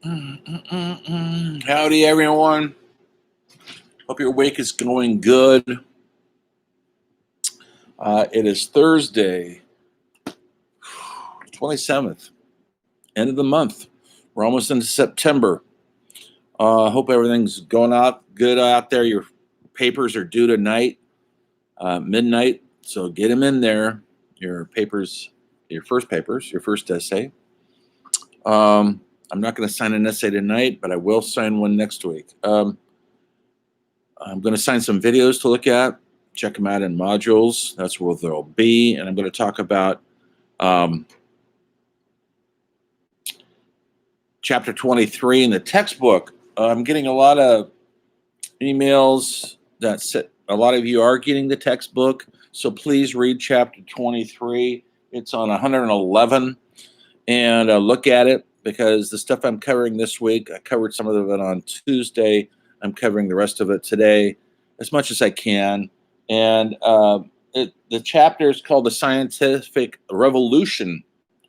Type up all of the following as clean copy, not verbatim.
Howdy, everyone. Hope your week is going good. It is Thursday, 27th, end of the month. We're almost into September. Hope everything's going good out there. Your papers are due tonight, midnight, so get them in there. Your first essay. I'm not going to sign an essay tonight, but I will sign one next week. I'm going to sign some videos to look at. Check them out in modules. That's where they'll be. And I'm going to talk about chapter 23 in the textbook. I'm getting a lot of emails that say a lot of you are getting the textbook. So please read chapter 23. It's on 111. And look at it, because the stuff I'm covering this week, I covered some of it on Tuesday. I'm covering the rest of it today as much as I can. And the chapter is called The Scientific Revolution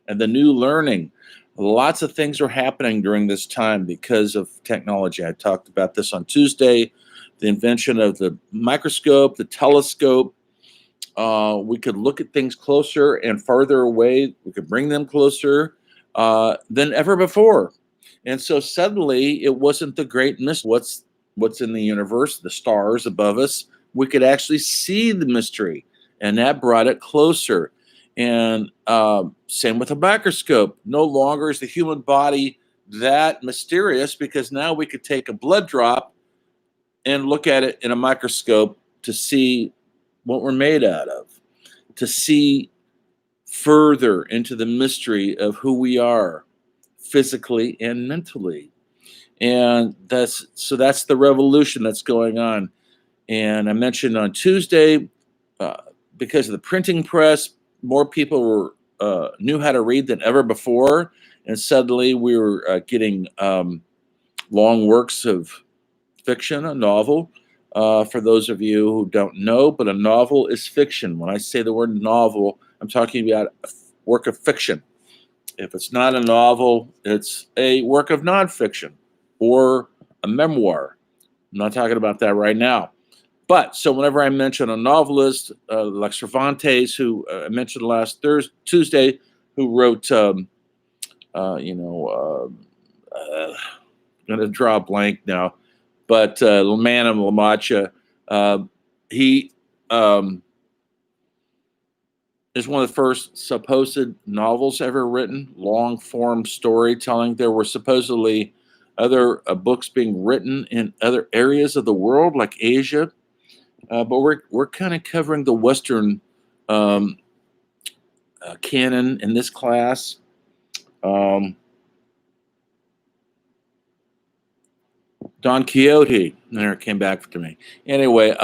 and the New Learning. Lots of things are happening during this time because of technology. I talked about this on Tuesday, the invention of the microscope, the telescope. We could look at things closer and farther away. We could bring them closer than ever before. And so suddenly it wasn't the great mystery. What's in the universe, the stars above us. We could actually see the mystery, and that brought it closer. And same with a microscope. No longer is the human body that mysterious, because now we could take a blood drop and look at it in a microscope to see what we're made out of, to see further into the mystery of who we are physically and mentally. And that's the revolution that's going on. And I mentioned on Tuesday, because of the printing press, more people knew how to read than ever before. And suddenly we were getting long works of fiction, a novel. For those of you who don't know, but a novel is fiction. When I say the word novel, I'm talking about a work of fiction. If it's not a novel, it's a work of nonfiction or a memoir. I'm not talking about that right now. But so whenever I mention a novelist, like Cervantes, who I mentioned last Tuesday, who wrote, I'm going to draw a blank now, but La Man and La Mancha, he is one of the first supposed novels ever written, long-form storytelling. There were supposedly other books being written in other areas of the world, like Asia, but we're kind of covering the Western canon in this class. Don Quixote, there it came back to me. Anyway,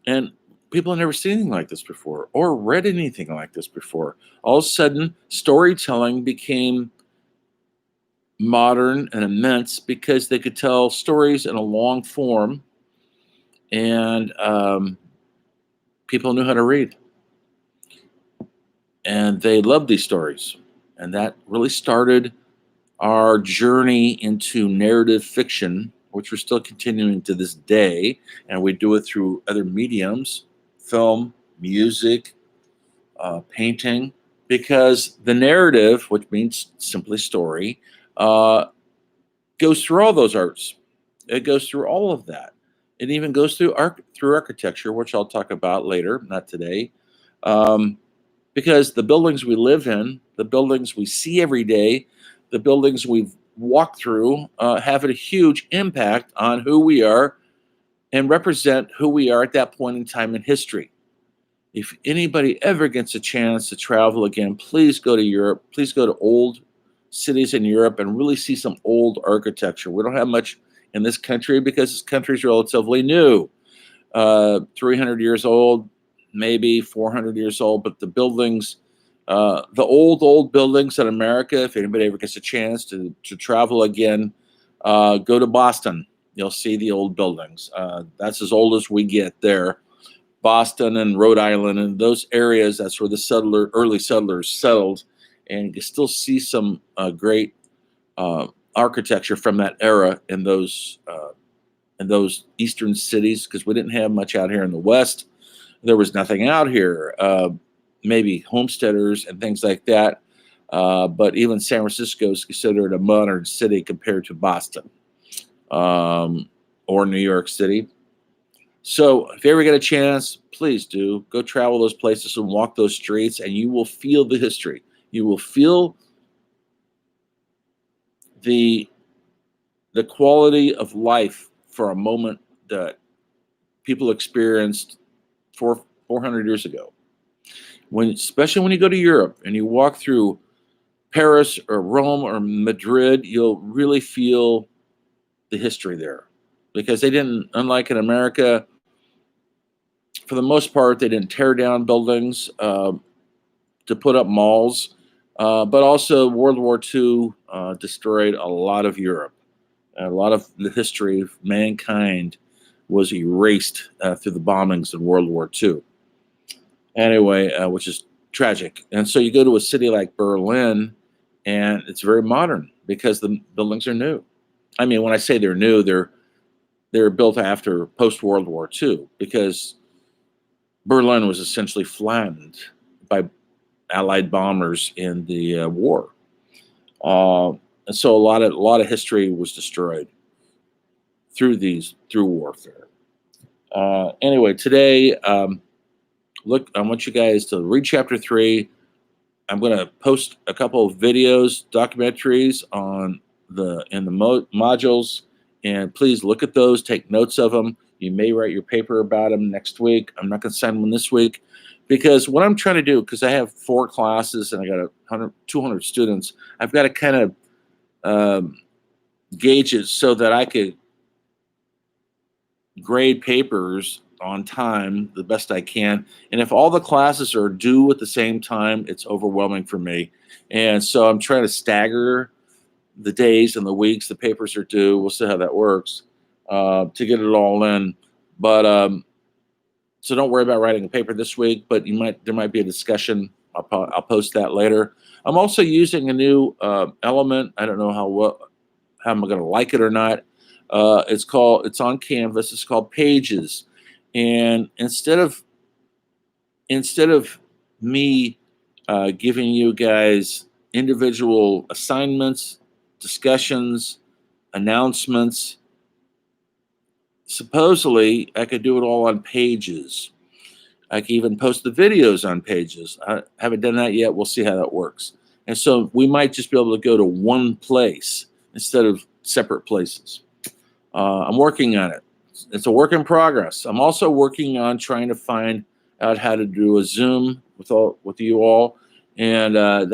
and people have never seen anything like this before or read anything like this before. All of a sudden, storytelling became modern and immense because they could tell stories in a long form, and people knew how to read. And they loved these stories. And that really started our journey into narrative fiction, which we're still continuing to this day. And we do it through other mediums, film, music, painting, because the narrative, which means simply story, goes through all those arts. It goes through all of that. It even goes through architecture, which I'll talk about later, not today. Because the buildings we live in, the buildings we see every day, the buildings we've walked through have a huge impact on who we are and represent who we are at that point in time in history. If anybody ever gets a chance to travel again, please go to Europe. Please go to old cities in Europe and really see some old architecture. We don't have much in this country because this country is relatively new, 300 years old, maybe 400 years old. But the buildings, the old buildings in America, if anybody ever gets a chance to travel again, go to Boston. You'll see the old buildings. That's as old as we get there. Boston and Rhode Island and those areas, that's where the early settlers settled. And you can still see some great architecture from that era in those eastern cities, because we didn't have much out here in the West. There was nothing out here, maybe homesteaders and things like that. But even San Francisco is considered a modern city compared to Boston or New York City. So if you ever get a chance, please do go travel those places and walk those streets, and you will feel the history. You will feel the quality of life for a moment that people experienced 400 years ago. Especially when you go to Europe and you walk through Paris or Rome or Madrid, you'll really feel the history there, because they didn't, unlike in America, for the most part, they didn't tear down buildings to put up malls, but also World War II destroyed a lot of Europe. A lot of the history of mankind was erased through the bombings in World War II. Anyway, which is tragic. And so you go to a city like Berlin, and it's very modern because the buildings are new. I mean, when I say they're new, they're built after post-World War II, because Berlin was essentially flattened by Allied bombers in the war. And so a lot of history was destroyed through warfare. Anyway, today, look, I want you guys to read chapter 3. I'm going to post a couple of videos, documentaries in the modules, and please look at those, take notes of them. You may write your paper about them next week. I'm not going to send one this week, because what I'm trying to do, because I have 4 classes and I got 200 students, I've got to kind of gauge it so that I could grade papers on time the best I can. And if all the classes are due at the same time, it's overwhelming for me. And so I'm trying to stagger the days and the weeks the papers are due. We'll see how that works to get it all in. But so don't worry about writing a paper this week, but there might be a discussion. I'll post that later. I'm also using a new element. I don't know how I'm going to like it or not. It's on Canvas. It's called Pages. And instead of me giving you guys individual assignments, discussions, announcements, supposedly I could do it all on Pages. I can even post the videos on Pages. I haven't done that yet. We'll see how that works. And so we might just be able to go to one place instead of separate places. I'm working on it. It's a work in progress. I'm also working on trying to find out how to do a Zoom with you all, and I'll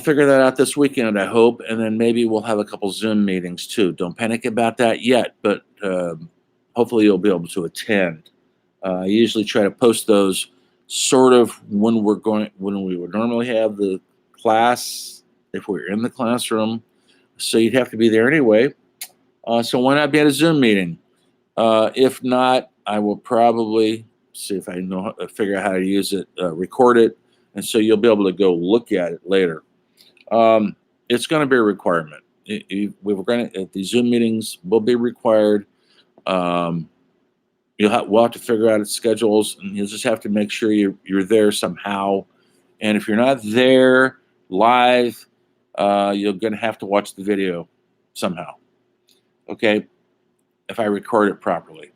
figure that out this weekend, I hope, and then maybe we'll have a couple Zoom meetings too. Don't panic about that yet, but hopefully you'll be able to attend. I usually try to post those sort of when we would normally have the class, if we're in the classroom. So you'd have to be there anyway. So why not be at a Zoom meeting? If not, I will probably see if I figure out how to use it, record it, and so you'll be able to go look at it later. It's going to be a requirement. The Zoom meetings will be required. We'll have to figure out its schedules, and you'll just have to make sure you're there somehow. And if you're not there live, you're going to have to watch the video somehow. Okay, if I record it properly,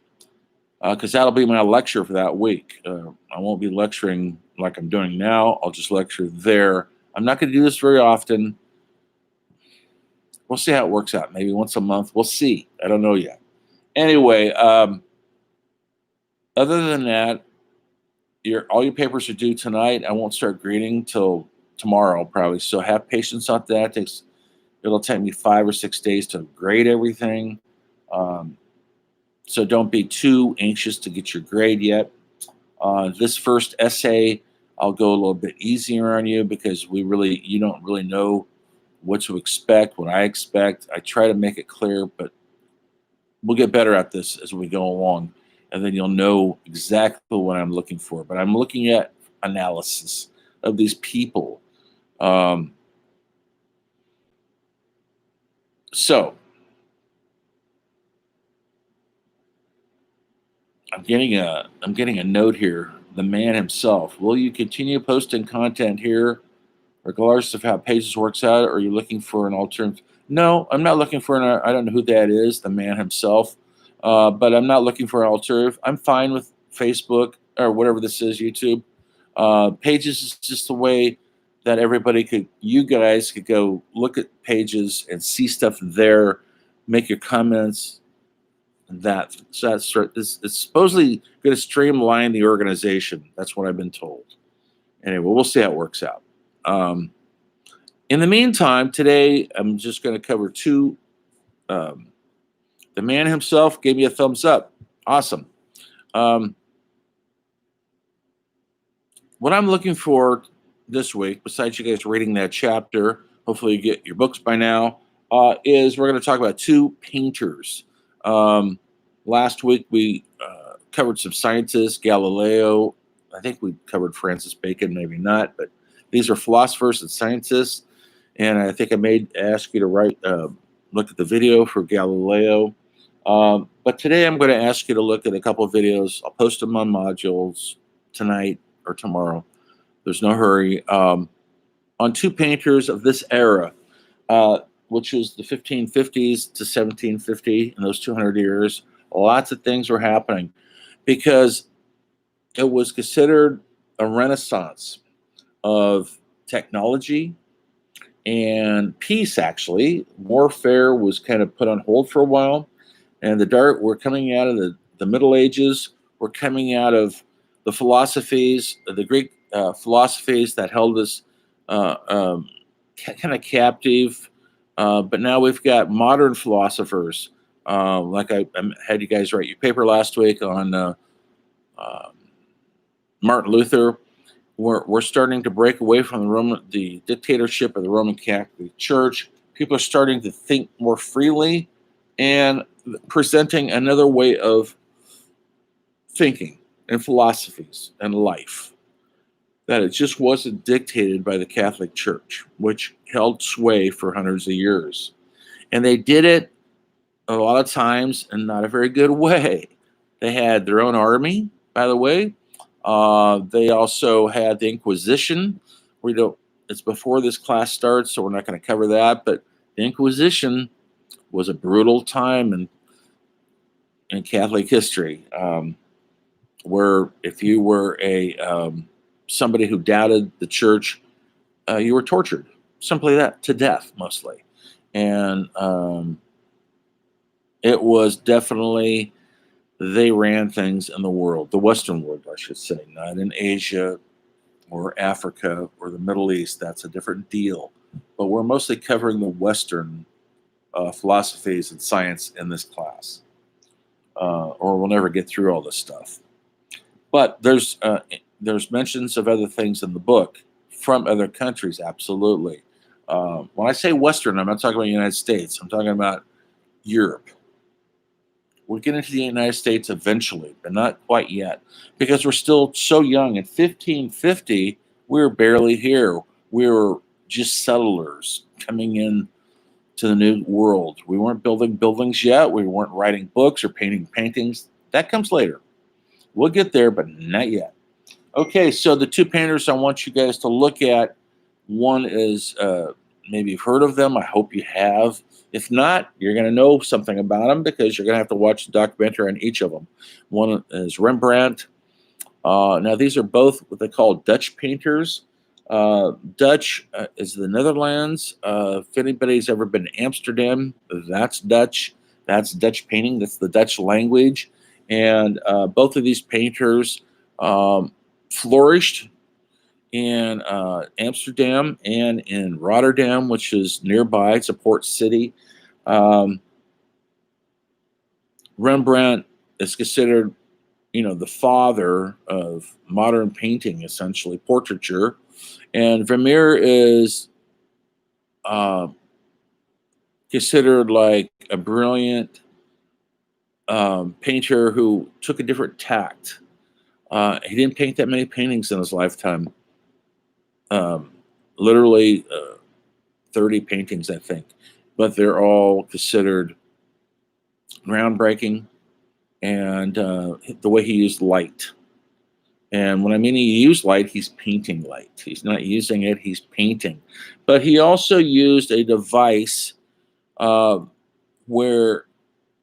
because that'll be my lecture for that week. I won't be lecturing like I'm doing now. I'll just lecture there. I'm not going to do this very often. We'll see how it works out. Maybe once a month. We'll see. I don't know yet. Anyway, other than that, all your papers are due tonight. I won't start grading till tomorrow probably. So have patience on that. It'll take me 5 or 6 days to grade everything. So don't be too anxious to get your grade yet. This first essay, I'll go a little bit easier on you because you don't really know what to expect, what I expect. I try to make it clear, but we'll get better at this as we go along, and then you'll know exactly what I'm looking for. But I'm looking at analysis of these people. So I'm getting a note here. The man himself. Will you continue posting content here, regardless of how Pages works out, or are you looking for an alternative? No, I'm not looking for an. I don't know who that is. The man himself. But I'm not looking for an alternative. I'm fine with Facebook or whatever this is, YouTube. Pages is just the way that you guys could go look at Pages and see stuff there, make your comments. It's supposedly going to streamline the organization. That's what I've been told. Anyway, we'll see how it works out. In the meantime, today I'm just going to cover two. The man himself gave me a thumbs up. Awesome. What I'm looking for this week, besides you guys reading that chapter, hopefully you get your books by now, is we're going to talk about two painters. Last week we covered some scientists, Galileo. I think we covered Francis Bacon, maybe not, but these are philosophers and scientists. And I think I may ask you to look at the video for Galileo. But today I'm going to ask you to look at a couple of videos. I'll post them on modules tonight or tomorrow. There's no hurry. On two painters of this era, which is the 1550s to 1750, in those 200 years. Lots of things were happening because it was considered a renaissance of technology and peace, actually. Warfare was kind of put on hold for a while. And we're coming out of the Middle Ages. We're coming out of the philosophies, the Greek philosophies that held us kind of captive. But now we've got modern philosophers. Like I had you guys write your paper last week on Martin Luther. We're starting to break away from the dictatorship of the Roman Catholic Church. People are starting to think more freely and presenting another way of thinking and philosophies and life, that it just wasn't dictated by the Catholic Church, which held sway for hundreds of years. And they did it a lot of times in not a very good way. They had their own army, by the way. They also had the Inquisition. It's before this class starts, so we're not going to cover that. But the Inquisition was a brutal time in Catholic history, where if you were somebody who doubted the church, you were tortured, simply that, to death mostly. And it was definitely, they ran things in the world, the Western world, I should say, not in Asia or Africa or the Middle East. That's a different deal. But we're mostly covering the Western philosophies and science in this class, or we'll never get through all this stuff. But there's mentions of other things in the book from other countries, absolutely. When I say Western, I'm not talking about the United States. I'm talking about Europe. We'll get into the United States eventually, but not quite yet, because we're still so young. In 1550, we were barely here. We were just settlers coming in to the new world. We weren't building buildings yet. We weren't writing books or painting paintings. That comes later. We'll get there, but not yet. Okay, so the two painters I want you guys to look at, one is, maybe you've heard of them. I hope you have. If not, you're going to know something about them because you're going to have to watch the documentary on each of them. One is Rembrandt. Now, these are both what they call Dutch painters. Dutch is the Netherlands. If anybody's ever been to Amsterdam, that's Dutch. That's Dutch painting. That's the Dutch language. And both of these painters flourished in Amsterdam and in Rotterdam, which is nearby. It's a port city. Rembrandt is considered, the father of modern painting, essentially, portraiture. And Vermeer is considered like a brilliant painter who took a different tact. He didn't paint that many paintings in his lifetime. Literally 30 paintings, I think. but they're all considered groundbreaking. And the way he used light. And when I mean he used light, he's painting light. He's not using it, he's painting. But he also used a device where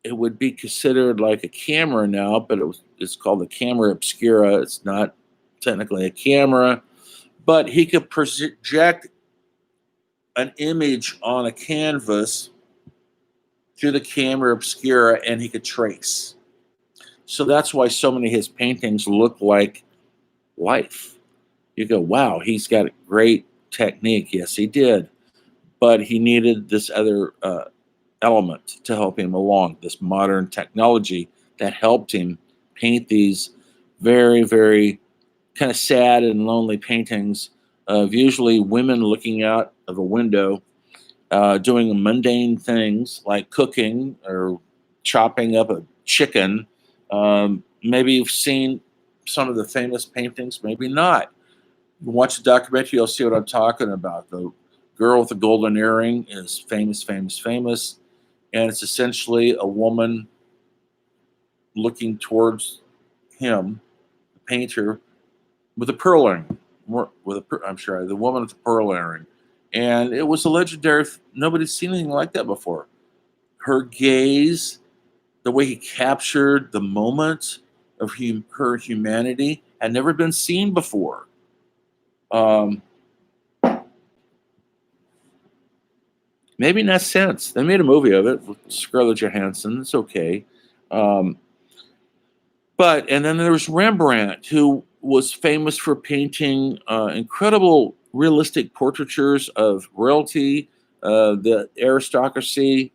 it would be considered like a camera now, but it's called a camera obscura. It's not technically a camera, but he could project an image on a canvas through the camera obscura, and he could trace. So that's why so many of his paintings look like life. You go, wow, he's got a great technique. Yes, he did. But he needed this other element to help him along, this modern technology that helped him paint these very, very kind of sad and lonely paintings of usually women looking out of a window, doing mundane things like cooking or chopping up a chicken. Maybe you've seen some of the famous paintings, maybe not. You watch the documentary, you'll see what I'm talking about. The girl with the golden earring is famous, famous, famous. And it's essentially a woman looking towards him, the painter, with a pearl earring. The woman with the pearl earring. And it was a legendary, nobody's seen anything like that before. Her gaze, the way he captured the moment of her humanity had never been seen before. Maybe in that sense. They made a movie of it with Scarlett Johansson. It's okay. And then there was Rembrandt, who was famous for painting incredible realistic portraitures of royalty, the aristocracy,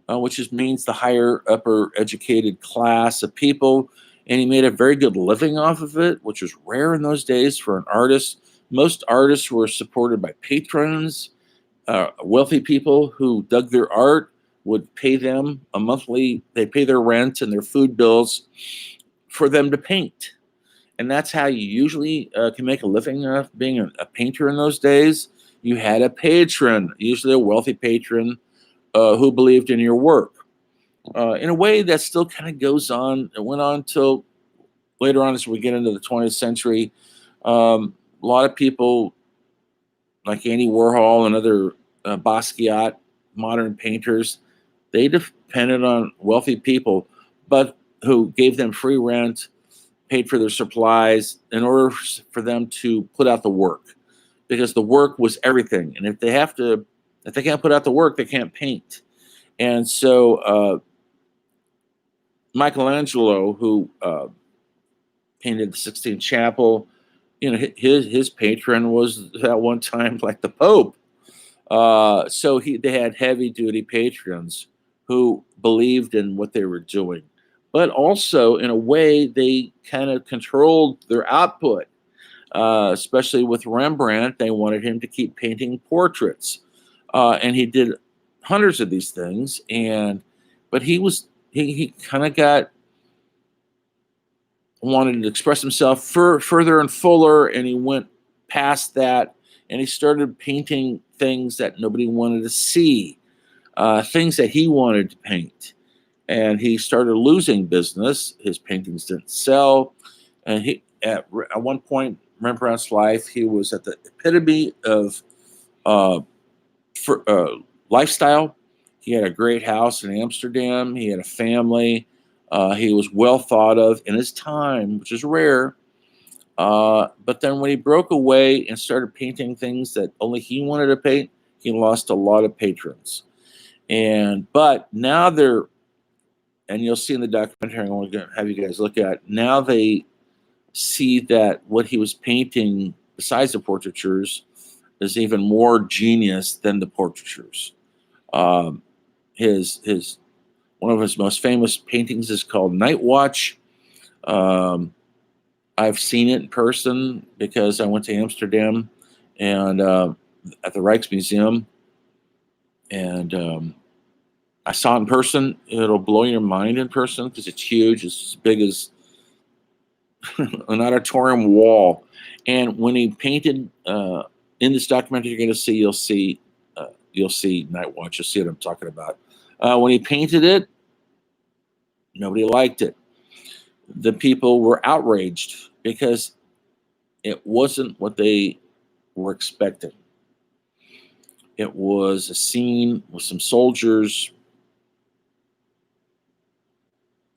which means the higher upper educated class of people. And he made a very good living off of it, which was rare in those days for an artist. Most artists were supported by patrons. Wealthy people who dug their art would pay them a monthly, they pay their rent and their food bills for them to paint. And that's how you usually can make a living being a painter in those days. You had a patron, usually a wealthy patron, who believed in your work. In a way that still kind of goes on. It went on till later on as we get into the 20th century. A lot of people like Andy Warhol and other Basquiat, modern painters, they depended on wealthy people, but who gave them free rent, paid for their supplies in order for them to put out the work, because the work was everything. And if they can't put out the work, they can't paint. And so Michelangelo, who painted the Sistine Chapel, his patron was at one time like the Pope. So they had heavy duty patrons who believed in what they were doing, but also in a way they kind of controlled their output. Especially with Rembrandt, they wanted him to keep painting portraits, and he did hundreds of these things. But he kind of wanted to express himself further and fuller, and he went past that, and he started painting things that nobody wanted to see, things that he wanted to paint. And he started losing business. His paintings didn't sell. And at one point, Rembrandts Life, he was at the epitome of lifestyle. He had a great house in Amsterdam. He had a family. He was well thought of in his time, which is rare. But then when he broke away and started painting things that only he wanted to paint, he lost a lot of patrons. But now and you'll see in the documentary, I'm going to have you guys look at, now they see that what he was painting, besides the portraitures, is even more genius than the portraitures. One of his most famous paintings is called Night Watch. I've seen it in person because I went to Amsterdam and at the Rijksmuseum, and I saw it in person. It'll blow your mind in person because it's huge. It's as big as an auditorium wall. And when he painted in this documentary, you'll see you'll see Night Watch. You'll see what I'm talking about. When he painted it, nobody liked it. The people were outraged because it wasn't what they were expecting. It was a scene with some soldiers,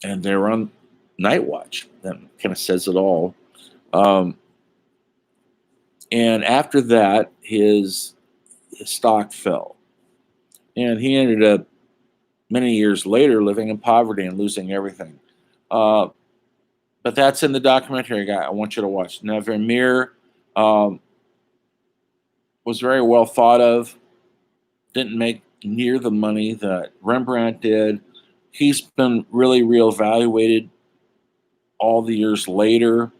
and they're on night watch. That kind of says it all. And after that, his stock fell, and he ended up many years later living in poverty and losing everything. But that's in the documentary, guy. I want you to watch. Now, Vermeer was very well thought of. Didn't make near the money that Rembrandt did. He's been really reevaluated all the years later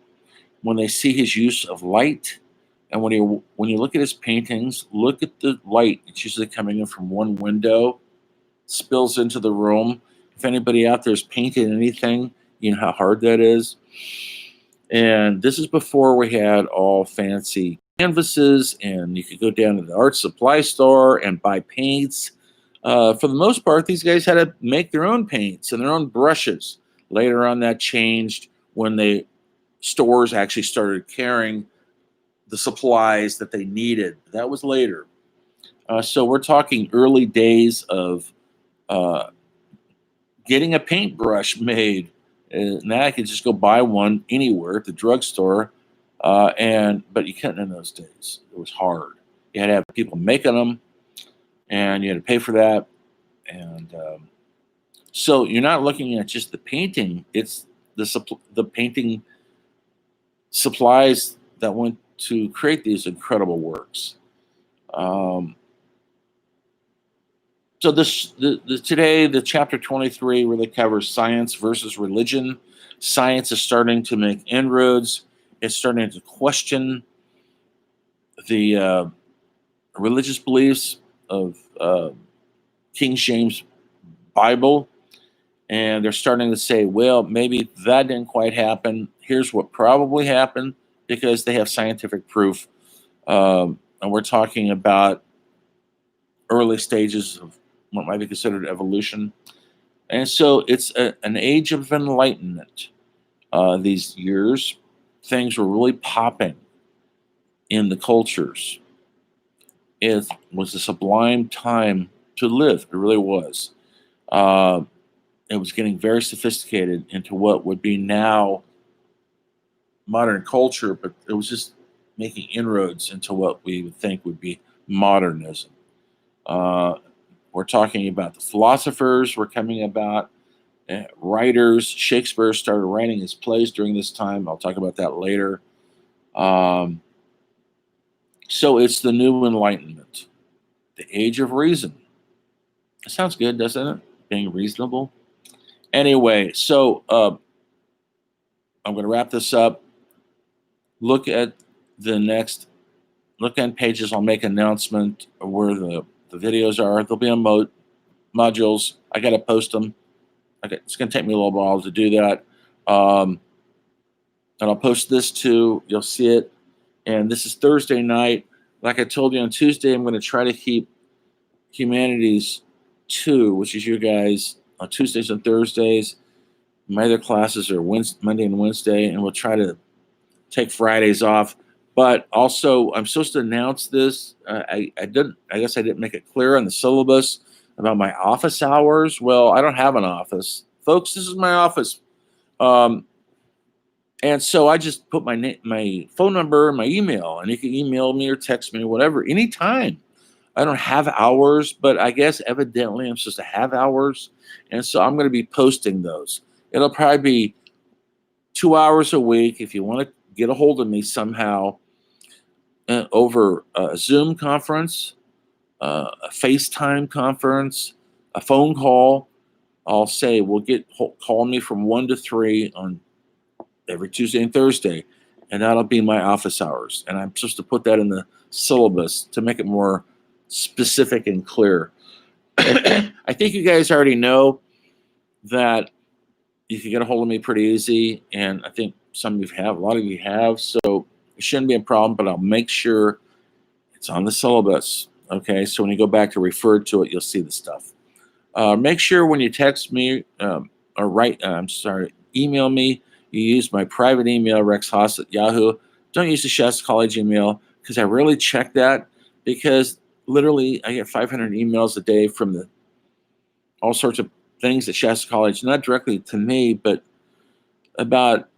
when they see his use of light. And when you look at his paintings, look at the light. It's usually coming in from one window, spills into the room. If anybody out there has painted anything, you know how hard that is. And this is before we had all fancy canvases, and you could go down to the art supply store and buy paints. For the most part, these guys had to make their own paints and their own brushes. Later on, that changed when stores actually started carrying the supplies that they needed. That was later. So we're talking early days of getting a paintbrush made. Now I could just go buy one anywhere at the drugstore, but you couldn't in those days. It was hard. You had to have people making them, and you had to pay for that. And so you're not looking at just the painting; it's the painting supplies that went to create these incredible works. So today, the chapter 23 really covers science versus religion. Science is starting to make inroads. It's starting to question the religious beliefs of King James Bible. And they're starting to say, well, maybe that didn't quite happen. Here's what probably happened, because they have scientific proof. And we're talking about early stages of what might be considered evolution. And so it's an age of enlightenment. These years, things were really popping in the cultures. It was a sublime time to live. It really was. It was getting very sophisticated into what would be now modern culture, but it was just making inroads into what we would think would be modernism. We're talking about the philosophers were coming about, writers. Shakespeare started writing his plays during this time. I'll talk about that later. So it's the new enlightenment, the age of reason. It sounds good, doesn't it? Being reasonable. Anyway, so I'm going to wrap this up. Look at pages. I'll make an announcement of where the videos are. They'll be on modules. I got to post them. It's going to take me a little while to do that. And I'll post this too. You'll see it. And this is Thursday night. Like I told you, on Tuesday, I'm going to try to keep Humanities 2, which is you guys, on Tuesdays and Thursdays. My other classes are Monday and Wednesday, and we'll try to take Fridays off. But also, I'm supposed to announce this. I guess I didn't make it clear on the syllabus about my office hours. Well, I don't have an office, folks. This is my office, and so I just put my phone number and my email, and you can email me or text me or whatever anytime. I don't have hours, but I guess evidently I'm supposed to have hours, and so I'm going to be posting those. It'll probably be 2 hours a week if you want to get a hold of me somehow. Over a Zoom conference, a FaceTime conference, a phone call. I'll say call me from 1 to 3 on every Tuesday and Thursday, and that'll be my office hours. And I'm supposed to put that in the syllabus to make it more specific and clear. I think you guys already know that you can get a hold of me pretty easy, and I think a lot of you have, so it shouldn't be a problem, but I'll make sure it's on the syllabus. Okay, so when you go back to refer to it, you'll see the stuff. Make sure when you text me or email me, you use my private email, rexhaas@yahoo. Don't use the Shasta College email because I rarely check that because literally I get 500 emails a day from all sorts of things at Shasta College, not directly to me, but about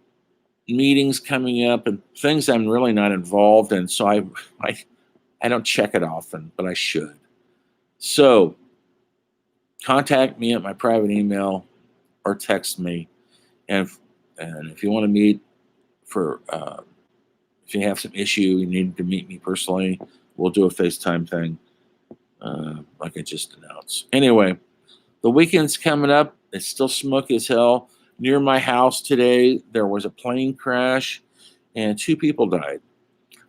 meetings coming up and things I'm really not involved in. So I don't check it often, but I should. So contact me at my private email or text me. And if you want to meet for, if you have some issue, you need to meet me personally, we'll do a FaceTime thing like I just announced. Anyway, the weekend's coming up. It's still smoky as hell. Near my house today, there was a plane crash and 2 people died.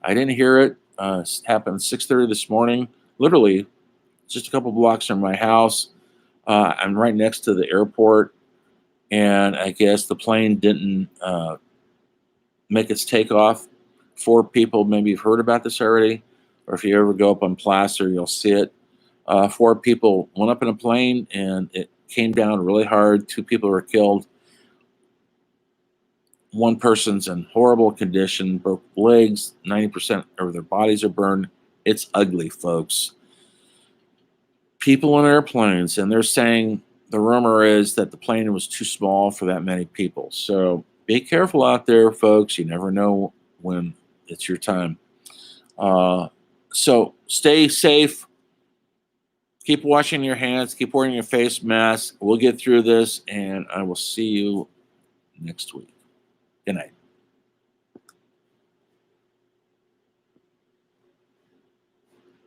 I didn't hear it. It happened 6:30 this morning. Literally, just a couple blocks from my house. I'm right next to the airport, and I guess the plane didn't make its takeoff. 4 people, maybe you've heard about this already, or if you ever go up on Placer, you'll see it. 4 people went up in a plane, and it came down really hard. 2 people were killed. 1 person's in horrible condition, broke legs, 90% of their bodies are burned. It's ugly, folks. People in airplanes, and they're saying the rumor is that the plane was too small for that many people. So be careful out there, folks. You never know when it's your time. So stay safe. Keep washing your hands. Keep wearing your face mask. We'll get through this, and I will see you next week. Good night.